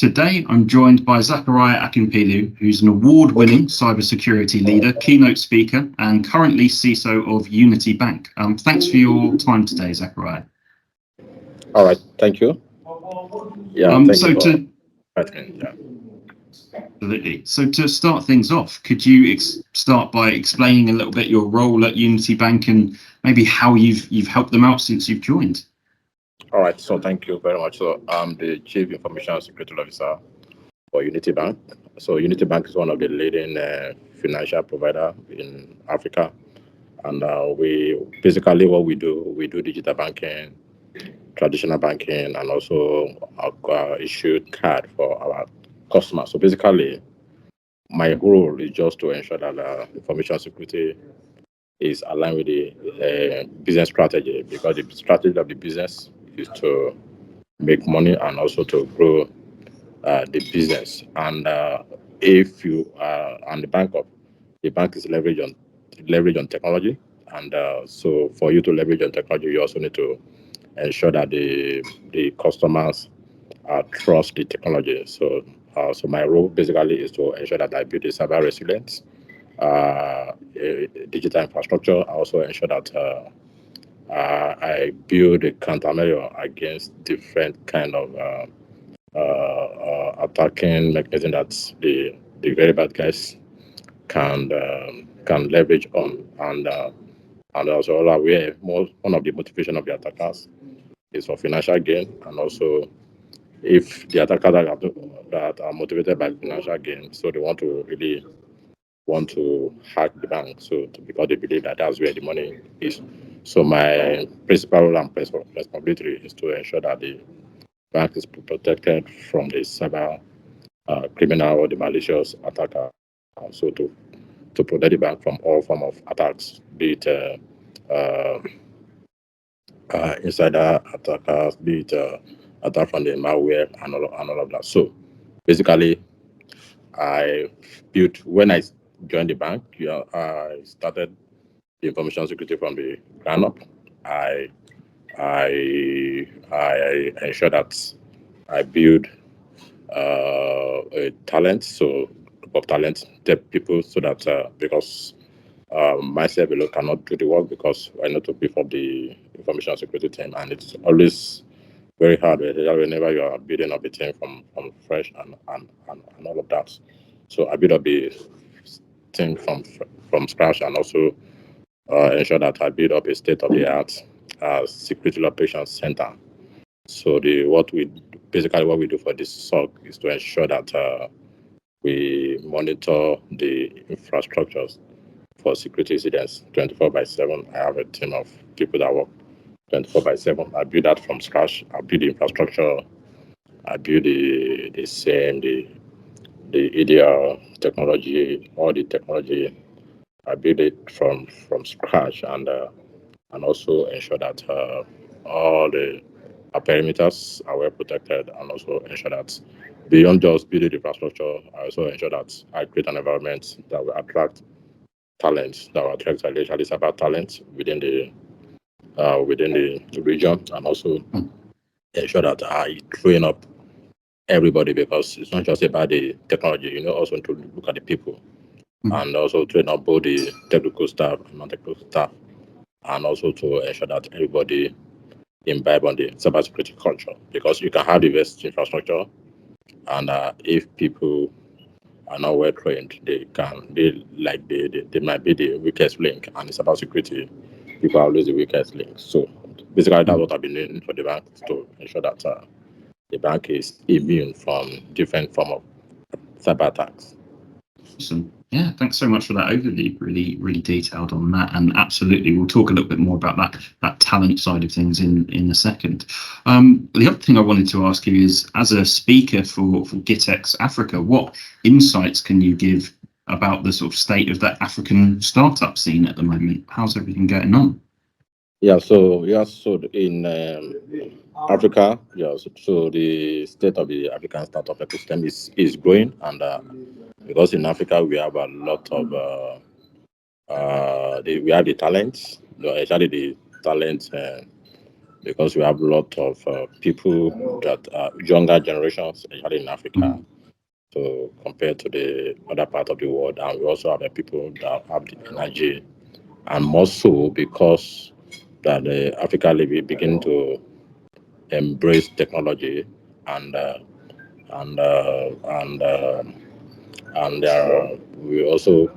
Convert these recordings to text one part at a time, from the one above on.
Today, I'm joined by Zechariah Akinpelu, who's an award-winning cybersecurity leader, keynote speaker, and currently CISO of Unity Bank. Thanks for your time today, Zechariah. All right, thank you. Absolutely. So to start things off, could you start by explaining a little bit your role at Unity Bank and maybe how you've helped them out since you've joined? All right, so thank you very much. So I'm the Chief Information Security Officer for Unity Bank. So Unity Bank is one of the leading financial provider in Africa. And we basically what we do digital banking, traditional banking, and also issued card for our customers. So basically, my role is just to ensure that information security is aligned with the business strategy, because the strategy of the business is to make money and also to grow the business. And if you are on the bank is leverage on technology, and so for you to leverage on technology, you also need to ensure that the customers trust the technology. So my role basically is to ensure that I build a cyber resilience digital infrastructure. I also ensure that I build a countermeasure against different kind of attacking mechanism that the very bad guys can leverage on, and also aware one of the motivation of the attackers is for financial gain, and also if the attackers that are motivated by financial gain, so they want to hack the bank, because they believe that that's where the money is. So my principal role and responsibility is to ensure that the bank is protected from the cyber criminal or the malicious attacker. So to protect the bank from all form of attacks, be it insider attackers, be it attack from the malware and all of that. So basically, when I joined the bank, I started the information security from the ground up. I ensure that I build a talent, so group of talent, people, so that because myself alone cannot do the work, because I need to beef up the information security team, and it's always very hard whenever you are building up a team from fresh and all of that. So I build up the team from scratch, and also ensure that I build up a state-of-the-art security operations center. So what we do for this SOC is to ensure that we monitor the infrastructures for security incidents 24/7. I have a team of people that work 24/7. I build that from scratch. I build the infrastructure. I build the EDR technology, all the technology. I build it from scratch, and also ensure that all the perimeters are well protected, and also ensure that beyond just building the infrastructure, I also ensure that I create an environment that will attract talents, that will attract actually cyber talents within the region, and also ensure that I train up everybody, because it's not just about the technology, also to look at the people, and also train up both the technical staff and non-technical staff, and also to ensure that everybody imbibe on the cybersecurity culture, because you can have the best infrastructure, and if people are not well trained, they might be the weakest link, and in cybersecurity, people are always the weakest link. So basically, that's what I've been doing for the bank, to ensure that the bank is immune from different form of cyber attacks. Awesome. Yeah, thanks so much for that overview. Really, really detailed on that, and absolutely, we'll talk a little bit more about that talent side of things in a second. The other thing I wanted to ask you is, as a speaker for GitX Africa, what insights can you give about the sort of state of the African startup scene at the moment? How's everything going on? So in Africa, so the state of the African startup ecosystem is growing, and because in Africa we have a lot of we have the talents, actually the talents because we have a lot of people that are younger generations, especially in Africa, so compared to the other part of the world. And we also have the people that have the energy, and more so because that Africa begin to embrace technology and and uh, and uh, and we also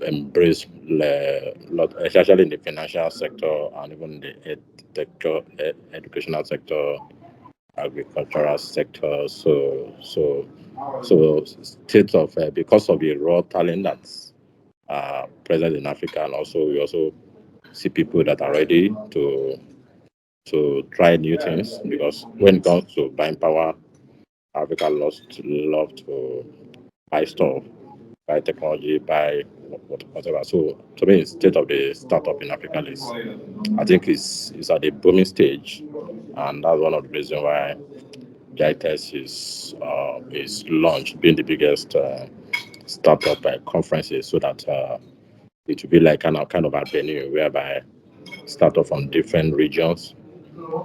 embrace lot, especially in the financial sector and even the educational sector, agricultural sector. So state of because of the raw talent that's present in Africa, and also we also see people that are ready to try new things, because when it comes to buying power, Africa loves to love to buy stuff, buy technology, buy whatever. So to me, state of the startup in Africa is, I think, is at the booming stage, and that's one of the reasons why GITES is launched, being the biggest startup conferences, so that it will be like kind of a venue whereby startup from different regions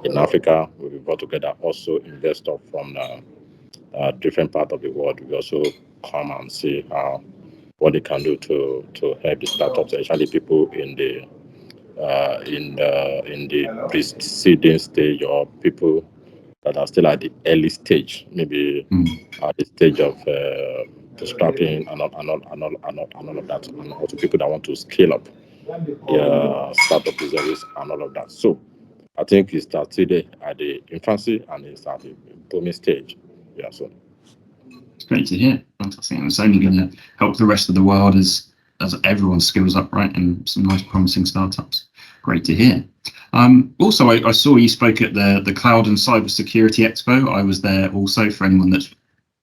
in Africa will be brought together. Also, investors from different part of the world will also come and see what they can do to help the startups, especially people in the preceding stage, or people that are still at the early stage, maybe at the stage of bootstrapping and all of that, and also people that want to scale up their startup businesses and all of that. So I think it's started at the infancy and it's at the booming stage. Yeah, so It's great to hear. Fantastic. And it's only going to help the rest of the world as everyone skills up, right? And some nice promising startups. Great to hear. Also, I saw you spoke at the Cloud and Cybersecurity Expo. I was there also. For anyone that's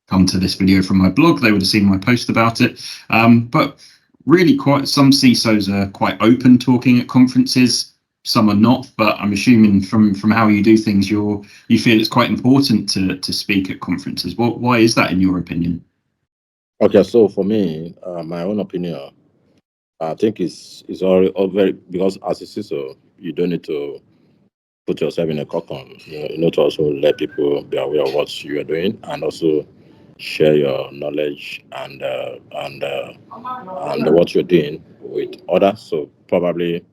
come to this video from my blog, they would have seen my post about it. But really, quite some CISOs are quite open talking at conferences. Some are not, but I'm assuming from how you do things, you feel it's quite important to speak at conferences. Why is that in your opinion? okay, so for me, my own opinion, I think it's all very, because as a CISO, you don't need to put yourself in a cocon. You know, to also let people be aware of what you are doing, and also share your knowledge and what you're doing with others. So probably,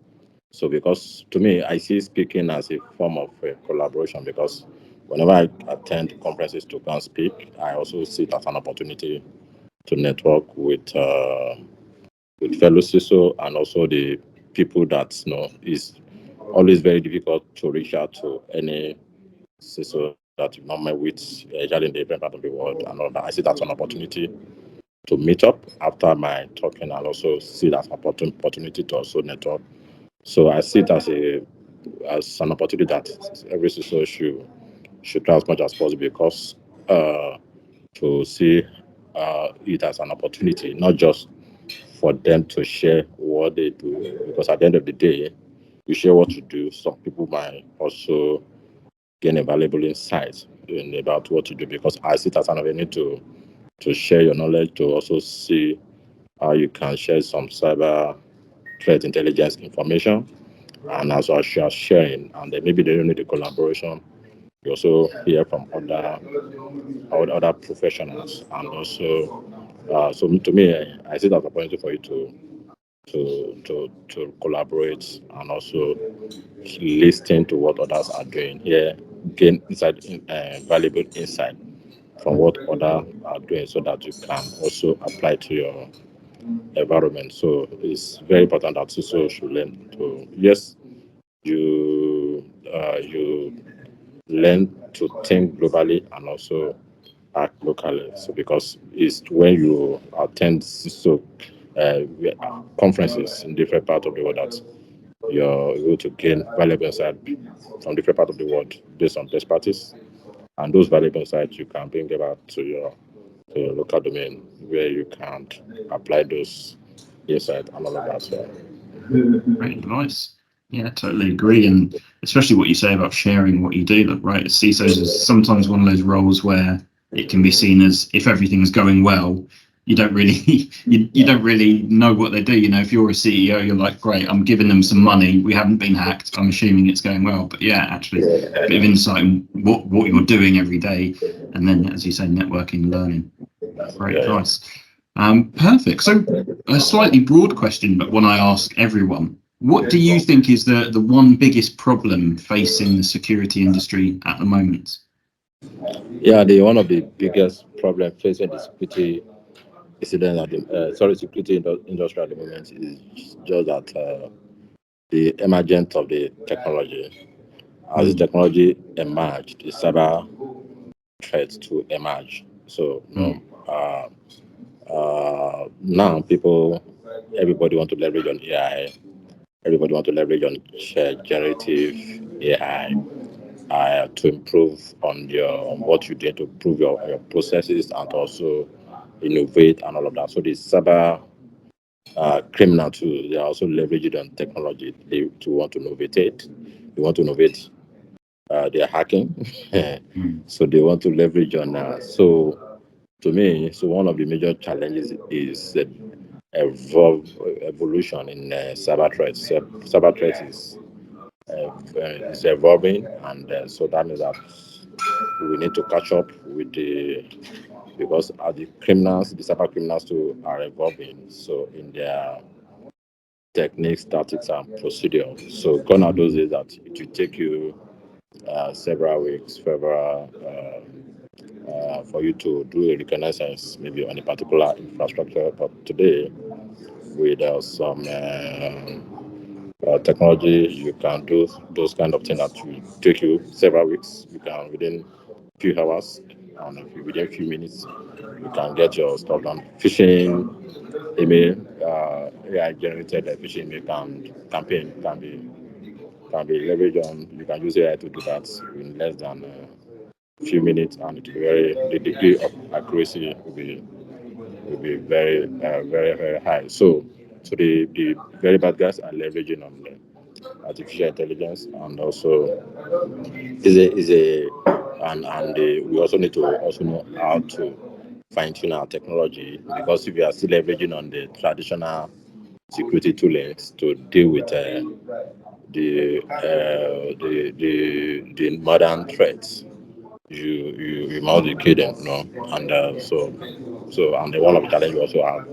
so because to me, I see speaking as a form of collaboration, because whenever I attend conferences to go and speak, I also see it as an opportunity to network with fellow CISO, and also the people that is always very difficult to reach out to any CISO that you not met with, especially in the different part of the world and all that. I see that's an opportunity to meet up after my talking, and also see that opportunity to also network. So I see it as an opportunity that every CISO should try as much as possible, because to see it as an opportunity, not just for them to share what they do, because at the end of the day, you share what you do. Some people might also gain a valuable insight about what you do, because I see it as an opportunity to share your knowledge, to also see how you can share some cyber threat intelligence information, and as well as sharing, and then maybe they don't need the collaboration. You also hear from other professionals, and also so to me, I see that as an opportunity for you to collaborate, and also listen to what others are doing here, gain valuable insight from what others are doing, so that you can also apply to your environment. So it's very important that CISO should learn to, yes, you learn to think globally and also act locally. So because it's when you attend CISO conferences in different parts of the world that you're able to gain valuable insight from different parts of the world based on best practice, and those valuable insights you can bring about to your local domain, where you can apply those insights and all of that. So Great advice. Yeah, totally agree. And especially what you say about sharing what you do, right? CISOs is sometimes one of those roles where it can be seen as, if everything's going well, you don't really you don't really know what they do. You know, if you're a CEO, you're like, great, I'm giving them some money. We haven't been hacked. I'm assuming it's going well. But yeah, actually, a bit of insight on what you're doing every day, and then, as you say, networking, learning. Great advice. Perfect. So a slightly broad question, but one I ask everyone. What do you think is the one biggest problem facing the security industry at the moment? Yeah, one of the biggest problems facing the security incident at the security industry at the moment is just that the emergence of the technology. As the technology emerged, the cyber threats to emerge. So now everybody want to leverage on AI. Everybody want to leverage on generative AI to improve on what you did to improve your processes and also innovate and all of that. So the cyber criminal too, they are also leveraging on technology. They to want to innovate it. They want to innovate. They are hacking, so they want to leverage on. So to me, so one of the major challenges is evolution in cyber threats. Cyber threats is evolving, and so that means that we need to catch up with because the cyber criminals too are evolving. So in their techniques, tactics, and procedure. So gone are those days that it will take you several weeks, for you to do a reconnaissance maybe on a particular infrastructure. But today, with some technology, you can do those kind of things that will take you several weeks. You can within few hours and within few minutes, you can get your stuff done. Phishing email, AI generated phishing email campaign can be leveraged on. You can use AI to do that in less than few minutes, and it will be the degree of accuracy will be very very high. So the very bad guys are leveraging on artificial intelligence, and also is a and we also need to also know how to fine tune our technology, because if we are still leveraging on the traditional security toolings to deal with the modern threats, you must be kidding, and and one of the challenges we also have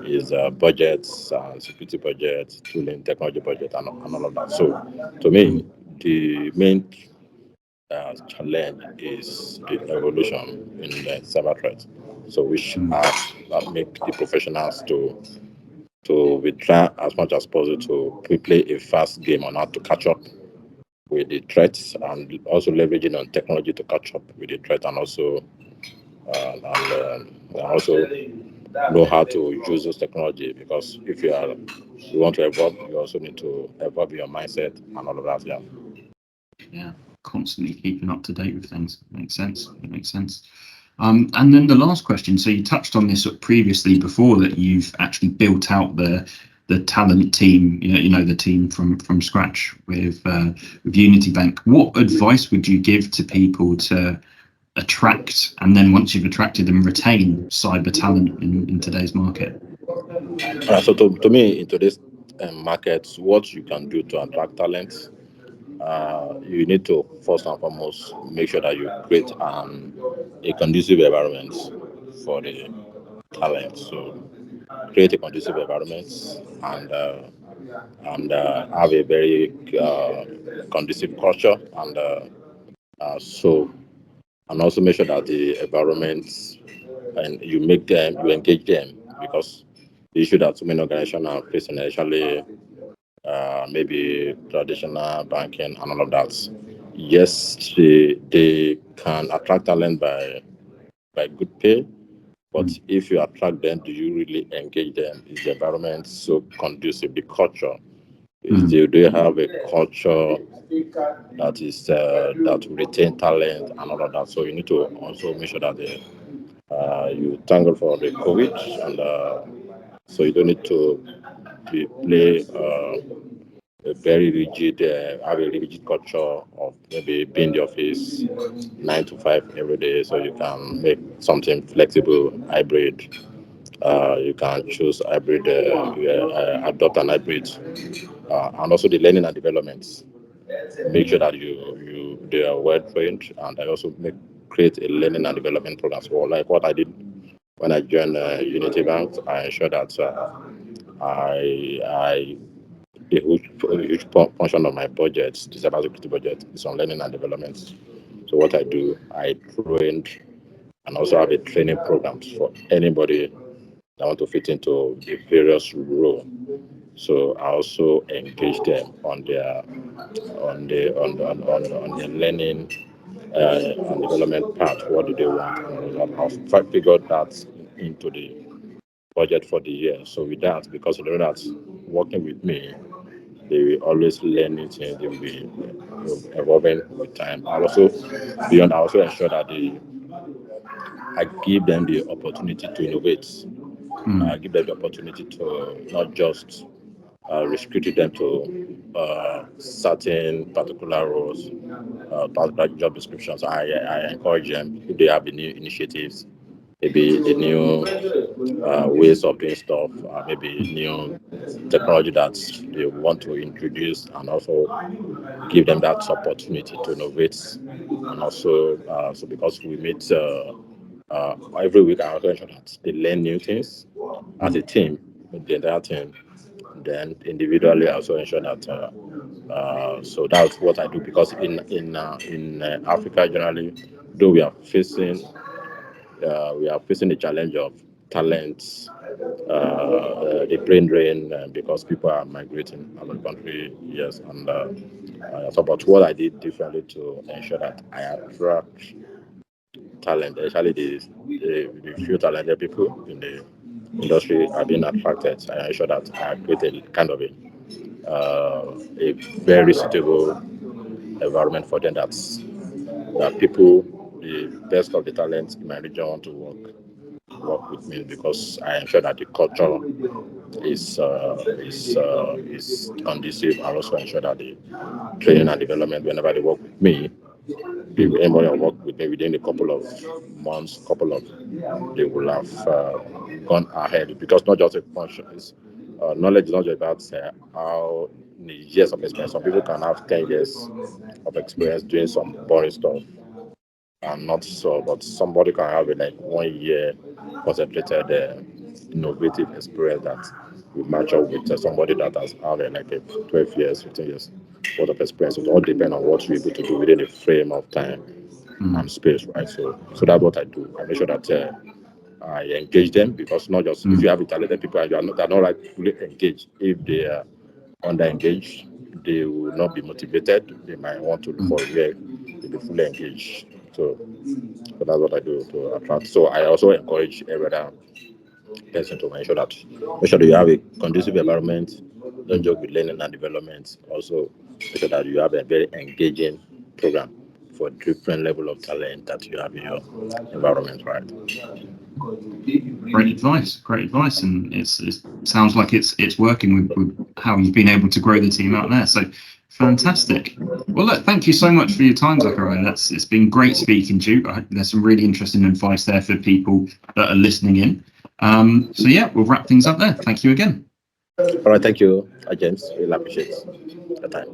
is budgets, security budgets, tooling, technology budget, and all of that. So to me, the main challenge is the evolution in the cyber threat. So which make the professionals to we try as much as possible to play a fast game on how to catch up with the threats, and also leveraging on technology to catch up with the threat, and also also know how to use this technology, because if you want to evolve, you also need to evolve your mindset and all of that. Yeah, constantly keeping up to date with things. Makes sense. It makes sense. And then the last question. So you touched on this previously before, that you've actually built out the talent team. The team from scratch with Unity Bank. What advice would you give to people to attract, and then once you've attracted them, retain cyber talent in today's market? So to me, in today's market, what you can do to attract talent, you need to first and foremost make sure that you create a conducive environment for the talent. So create a conducive environment, and have a very conducive culture, and also make sure that the environment, and you engage them, because the issue that so many organizations are facing, especially maybe traditional banking and all of that. Yes, they can attract talent by good pay, but if you attract them, do you really engage them? Is the environment so conducive? The culture do they have a culture that is that will retain talent and all of that? So you need to also make sure that you tangle for the COVID, and so you don't need to play a very rigid, have a rigid culture of maybe being in the office 9 to 5 every day. So you can make something flexible, hybrid, You can choose hybrid, adopt an hybrid, and also the learning and development. Make sure that they are well trained, and I also create a learning and development program. So like what I did when I joined Unity Bank, I ensure that I a huge portion of my budget, the cybersecurity budget, is on learning and development. So what I do, I train and also have a training programs for anybody that want to fit into the various roles. So I also engage them on their on their learning and development part. What do they want? And I've figured that into the budget for the year. So with that, because they know that working with me, they will always learn new things. They will be evolving with time. I also ensure that I give them the opportunity to innovate. I give them the opportunity to not just restrict them to certain particular roles, particular job descriptions. I encourage them if they have the new initiatives, maybe the new ways of doing stuff, maybe new technology that they want to introduce, and also give them that opportunity to innovate. And also, so because we meet every week, I also ensure that they learn new things as a team, with the entire team. Then individually, I also ensure that. So that's what I do because in Africa generally, though we are facing the challenge of talent, the brain drain, because people are migrating out of the country. Yes, and so but what I did differently to ensure that I attract talent, especially the few talented people in the industry are being attracted. I ensure that I create a kind of a very suitable environment for them that people, the best of the talents in my region want to work with me because I ensure that the culture is conducive. I also ensure that the training and development whenever they work with me, if anybody will work with me within a couple of months, they will have gone ahead because not just a function. Knowledge is not just about how many years of experience. Some people can have 10 years of experience doing some boring stuff and not so, but somebody can have like 1 year concentrated innovative experience that will match up with somebody that has had like a 12 years, 15 years worth of experience. It all depends on what you're able to do within a frame of time and space, right? So that's what I do. I make sure that I engage them because not just if you have talented people and they're not like fully engaged. If they are under engaged, they will not be motivated. They might want to look for where they be fully engaged. So that's what I do to attract. So I also encourage every other person to make sure that you have a conducive environment. Don't joke with learning and development. Also, make sure that you have a very engaging program for different level of talent that you have in your environment, right? Great advice, and it sounds like it's working with how you've been able to grow the team out there. So fantastic. Well, look, thank you so much for your time, Zechariah. It's been great speaking to you. I hope there's some really interesting advice there for people that are listening in. So yeah, we'll wrap things up there. Thank you again. All right, thank you, James. Really appreciate the time.